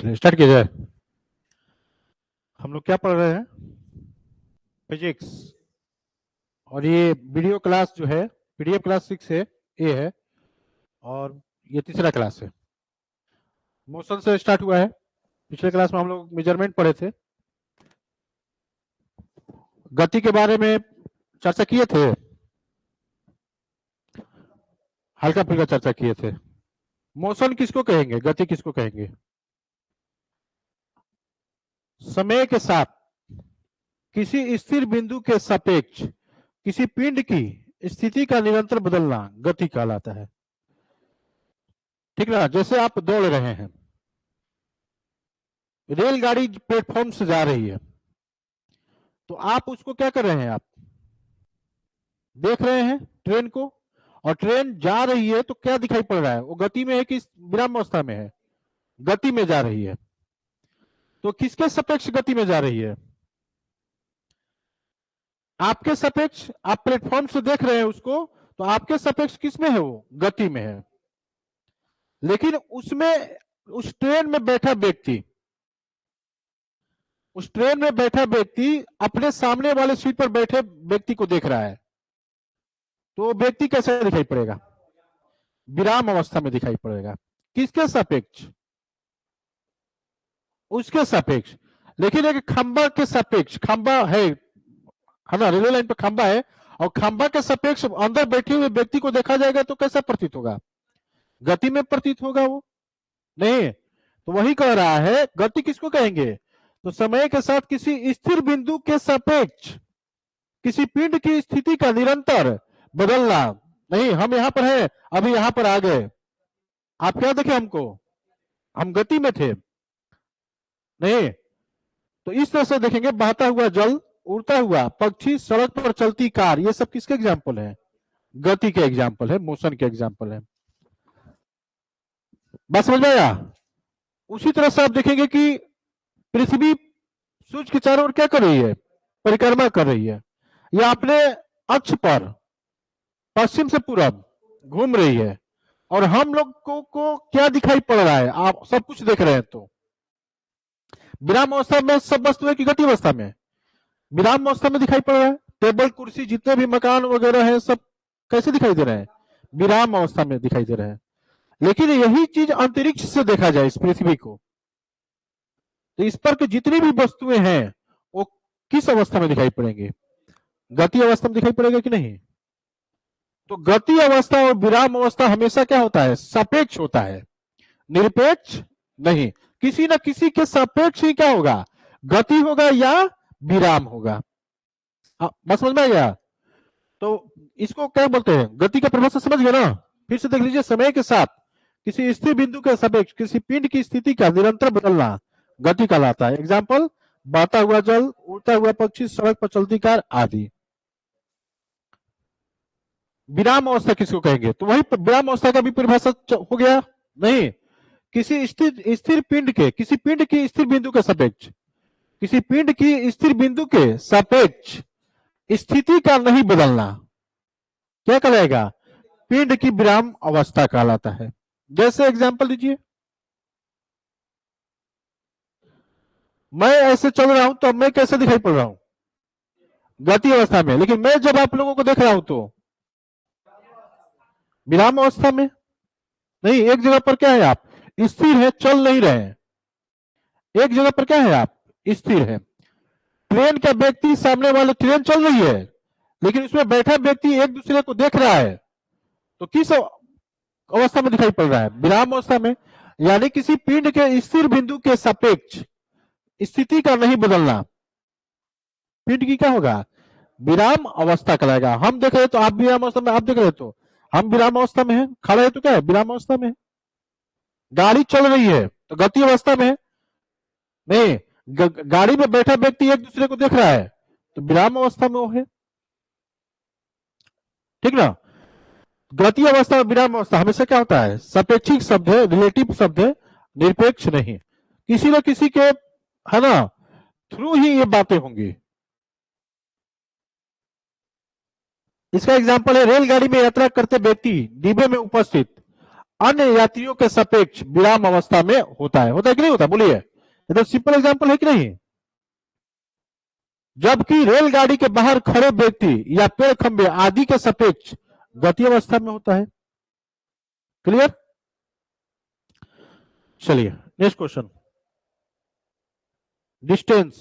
Start किया जाए। हम लोग क्या पढ़ रहे हैं? फिजिक्स। और ये वीडियो क्लास जो है पीडीएफ क्लास 6 है, ए है, और ये तीसरा क्लास है। मोशन से स्टार्ट हुआ है। पिछले क्लास में हम लोग मेजरमेंट पढ़े थे, गति के बारे में चर्चा किए थे, हल्का फुल्का चर्चा किए थे। मोशन किसको कहेंगे, गति किसको कहेंगे? समय के साथ किसी स्थिर बिंदु के सापेक्ष किसी पिंड की स्थिति का निरंतर बदलना गति कहलाता है। ठीक ना? जैसे आप दौड़ रहे हैं, रेलगाड़ी प्लेटफॉर्म से जा रही है, तो आप उसको क्या कर रहे हैं? आप देख रहे हैं ट्रेन को, और ट्रेन जा रही है तो क्या दिखाई पड़ रहा है? वो गति में है कि विराम अवस्था में है? गति में जा रही है। तो किसके सापेक्ष गति में जा रही है? आपके सापेक्ष। आप प्लेटफॉर्म से देख रहे हैं उसको, तो आपके सापेक्ष किस में है? वो गति में है। लेकिन उसमें उस ट्रेन में बैठा व्यक्ति अपने सामने वाले सीट पर बैठे व्यक्ति को देख रहा है, तो व्यक्ति कैसे दिखाई पड़ेगा? विराम अवस्था में दिखाई पड़ेगा। किसके सापेक्ष? उसके सापेक्ष। लेकिन एक खंबा के सापेक्ष, खंबा है ना, रेलवे लाइन पर खंबा है, और खंबा के सापेक्ष अंदर बैठे हुए व्यक्ति को देखा जाएगा तो कैसा प्रतीत होगा? गति में प्रतीत होगा वो? नहीं। तो वही कह रहा है, गति किसको कहेंगे? तो समय के साथ किसी स्थिर बिंदु के सापेक्ष किसी पिंड की स्थिति का निरंतर बदलना। नहीं, हम यहां पर हैं, अभी यहां पर आ गए, आप क्या देखे हमको? हम गति में थे। नहीं, तो इस तरह से देखेंगे, बहता हुआ जल, उड़ता हुआ पक्षी, सड़क पर चलती कार, ये सब किसके एग्जाम्पल है? गति के एग्जाम्पल है, मोशन के एग्जाम्पल है। बस समझ में आया? उसी तरह से आप देखेंगे कि पृथ्वी सूर्य के चारों ओर क्या कर रही है? परिक्रमा कर रही है। यह अपने अक्ष पर पश्चिम से पूरब घूम रही है, और हम लोग को क्या दिखाई पड़ रहा है? आप सब कुछ देख रहे हैं, तो विराम अवस्था में सब वस्तुएं की गति अवस्था में, विराम अवस्था में दिखाई पड़ रहा है। टेबल, कुर्सी, जितने भी मकान वगैरह हैं, सब कैसे दिखाई दे रहे हैं? विराम अवस्था में दिखाई दे रहे हैं। लेकिन यही चीज अंतरिक्ष से देखा जाए, इस पृथ्वी को, तो इस पर की जितनी भी वस्तुएं हैं वो किस अवस्था में दिखाई पड़ेंगे? गति अवस्था में दिखाई पड़ेगा कि नहीं? तो गति अवस्था और विराम अवस्था हमेशा क्या होता है? सापेक्ष होता है, निरपेक्ष नहीं। किसी न किसी के सापेक्ष ही क्या होगा? गति होगा या विराम होगा। बस समझ में आ गया? तो इसको क्या बोलते हैं? गति का परिभाषा समझ गए ना? फिर से देख लीजिए, समय के साथ किसी स्थिर बिंदु के सापेक्ष किसी पिंड की स्थिति का निरंतर बदलना गति कहलाता है। एग्जाम्पल, बहता हुआ जल, उड़ता हुआ पक्षी, सड़क पर चलती कार आदि। विराम अवस्था किसको कहेंगे? तो वही विराम अवस्था का भी परिभाषा हो गया। नहीं, किसी स्थिर पिंड के, किसी पिंड की स्थिर बिंदु के सापेक्ष, किसी पिंड की स्थिर बिंदु के सापेक्ष स्थिति का नहीं बदलना क्या कहलाएगा? पिंड की विराम अवस्था कहलाता है। जैसे एग्जाम्पल दीजिए, मैं ऐसे चल रहा हूं तो मैं कैसे दिखाई पड़ रहा हूं? गति अवस्था में। लेकिन मैं जब आप लोगों को देख रहा हूं तो विराम अवस्था में। नहीं, एक जगह पर क्या है? आप स्थिर है, चल नहीं रहे हैं। एक जगह पर क्या है? आप स्थिर है। ट्रेन का व्यक्ति, सामने वाले ट्रेन चल रही है, लेकिन उसमें बैठा व्यक्ति एक दूसरे को देख रहा है, तो किस अवस्था में दिखाई पड़ रहा है? विराम अवस्था में। यानी किसी पिंड के स्थिर बिंदु के सापेक्ष स्थिति का नहीं बदलना पिंड की क्या होगा? विराम अवस्था कहलाएगा। हम देख रहे तो आप विराम अवस्था में, आप देख रहे तो हम विराम अवस्था में है, खड़े है तो क्या है? विराम अवस्था में है। गाड़ी चल रही है तो गति अवस्था में है। नहीं, गाड़ी में बैठा व्यक्ति एक दूसरे को देख रहा है तो विराम अवस्था में वो है। ठीक ना? गति अवस्था और विराम अवस्था हमेशा क्या होता है? सापेक्षिक शब्द है, रिलेटिव शब्द है, निरपेक्ष नहीं। किसी न किसी के, है ना, थ्रू ही ये बातें होंगी। इसका एग्जाम्पल है, रेलगाड़ी में यात्रा करते व्यक्ति डिब्बे में उपस्थित अन्य यात्रियों के सापेक्ष विराम अवस्था में होता है कि नहीं होता? बोलिए, ये तो सिंपल एग्जांपल है कि नहीं? जबकि रेलगाड़ी के बाहर खड़े व्यक्ति या पेड़ खंभे आदि के सापेक्ष गति अवस्था में होता है। क्लियर? चलिए नेक्स्ट क्वेश्चन, डिस्टेंस